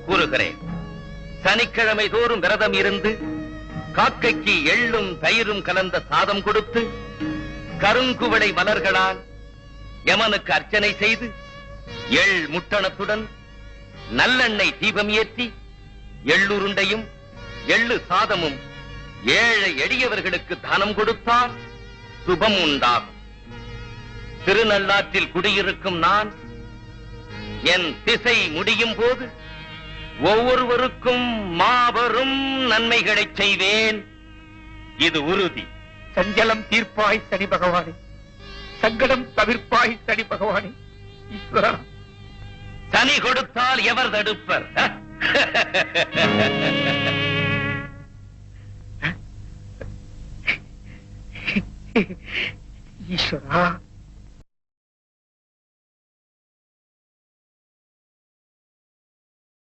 கூறுகிறேன். சனிக்கிழமை தோறும் விரதம் இருந்து காக்கைக்கு எள்ளும் தயிரும் கலந்த சாதம் கொடுத்து கருங்குவளை மலர்களால் யமனுக்கு அர்ச்சனை செய்து எள் முட்டணத்துடன் நல்லெண்ணெய் தீபம் ஏற்றி எள்ளுருண்டையும் எள்ளு சாதமும் ஏழை எளியவர்களுக்கு தானம் கொடுத்தால் சுபம் உண்டாகும். திருநள்ளாற்றில் குடியிருக்கும் நான் என் திசை முடியும் போது ஒவ்வொருவருக்கும் மாபெரும் நன்மைகளை செய்வேன். இது உறுதி. சஞ்சலம் தீர்ப்பாய் சனி பகவானே, சங்கடம் தவிர்ப்பாய் சனி பகவானே. ஈஸ்வரா, சனி கொடுத்தால் எவர் தடுப்பர்? ஈஸ்வரா.